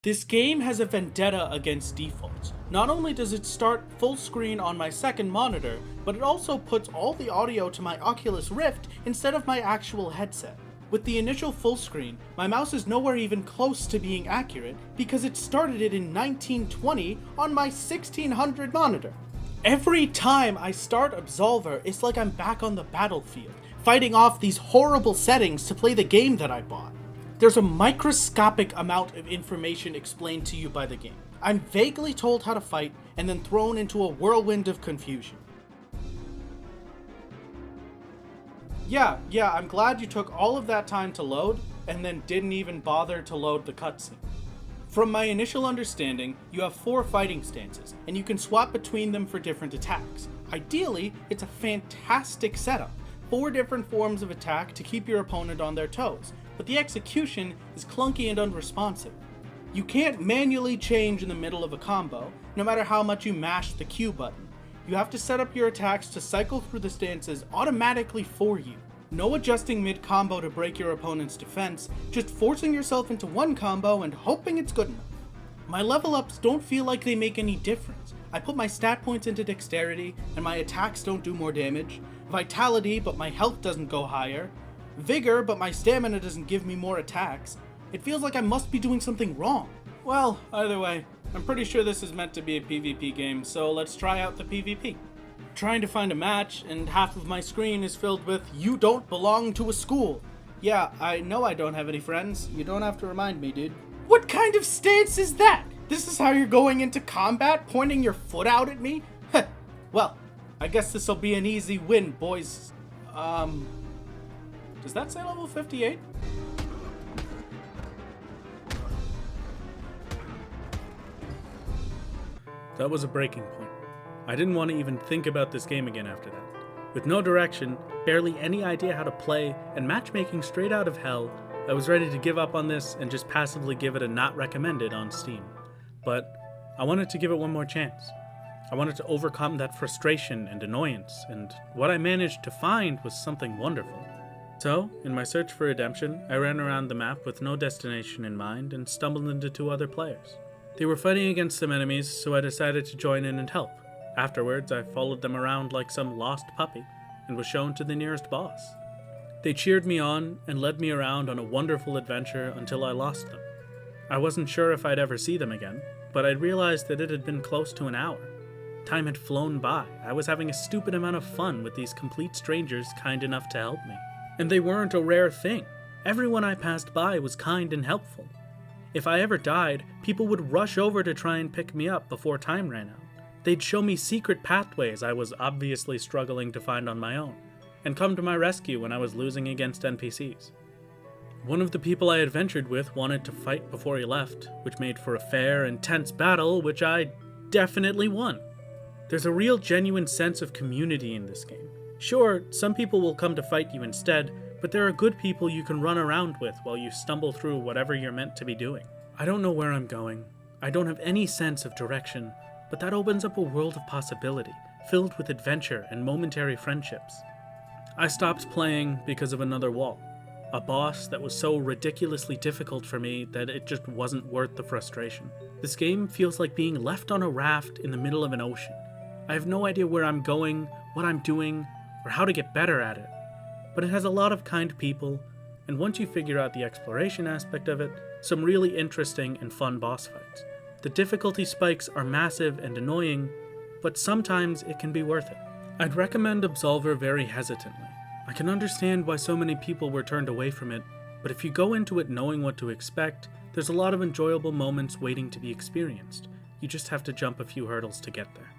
This game has a vendetta against defaults. Not only does it start full screen on my second monitor, but it also puts all the audio to my Oculus Rift instead of my actual headset. With the initial full screen, my mouse is nowhere even close to being accurate because it started it in 1920 on my 1600 monitor. Every time I start Absolver, it's like I'm back on the battlefield, fighting off these horrible settings to play the game that I bought. There's a microscopic amount of information explained to you by the game. I'm vaguely told how to fight and then thrown into a whirlwind of confusion. Yeah, I'm glad you took all of that time to load and then didn't even bother to load the cutscene. From my initial understanding, you have 4 fighting stances, and you can swap between them for different attacks. Ideally, it's a fantastic setup. 4 different forms of attack to keep your opponent on their toes, but the execution is clunky and unresponsive. You can't manually change in the middle of a combo, no matter how much you mash the Q button. You have to set up your attacks to cycle through the stances automatically for you. No adjusting mid-combo to break your opponent's defense, just forcing yourself into one combo and hoping it's good enough. My level ups don't feel like they make any difference. I put my stat points into dexterity, and my attacks don't do more damage. Vitality, but my health doesn't go higher. Vigor, but my stamina doesn't give me more attacks. It feels like I must be doing something wrong. Well, either way, I'm pretty sure this is meant to be a PvP game, so let's try out the PvP. Trying to find a match, and half of my screen is filled with "You don't belong to a school." Yeah, I know I don't have any friends. You don't have to remind me, dude. What kind of stance is that? This is how you're going into combat, pointing your foot out at me? Heh. Well, I guess this'll be an easy win, boys. Does that say level 58? That was a breaking point. I didn't want to even think about this game again after that. With no direction, barely any idea how to play, and matchmaking straight out of hell, I was ready to give up on this and just passively give it a not recommended on Steam. But I wanted to give it one more chance. I wanted to overcome that frustration and annoyance, and what I managed to find was something wonderful. So, in my search for redemption, I ran around the map with no destination in mind and stumbled into 2 other players. They were fighting against some enemies, so I decided to join in and help. Afterwards, I followed them around like some lost puppy and was shown to the nearest boss. They cheered me on and led me around on a wonderful adventure until I lost them. I wasn't sure if I'd ever see them again, but I'd realized that it had been close to an hour. Time had flown by. I was having a stupid amount of fun with these complete strangers kind enough to help me. And they weren't a rare thing. Everyone I passed by was kind and helpful. If I ever died, people would rush over to try and pick me up before time ran out. They'd show me secret pathways I was obviously struggling to find on my own, and come to my rescue when I was losing against NPCs. One of the people I adventured with wanted to fight before he left, which made for a fair and tense battle, which I definitely won. There's a real genuine sense of community in this game. Sure, some people will come to fight you instead, but there are good people you can run around with while you stumble through whatever you're meant to be doing. I don't know where I'm going. I don't have any sense of direction, but that opens up a world of possibility, filled with adventure and momentary friendships. I stopped playing because of another wall. A boss that was so ridiculously difficult for me that it just wasn't worth the frustration. This game feels like being left on a raft in the middle of an ocean. I have no idea where I'm going, what I'm doing, or how to get better at it. But it has a lot of kind people, and once you figure out the exploration aspect of it, some really interesting and fun boss fights. The difficulty spikes are massive and annoying, but sometimes it can be worth it. I'd recommend Absolver very hesitantly. I can understand why so many people were turned away from it, but if you go into it knowing what to expect, there's a lot of enjoyable moments waiting to be experienced. You just have to jump a few hurdles to get there.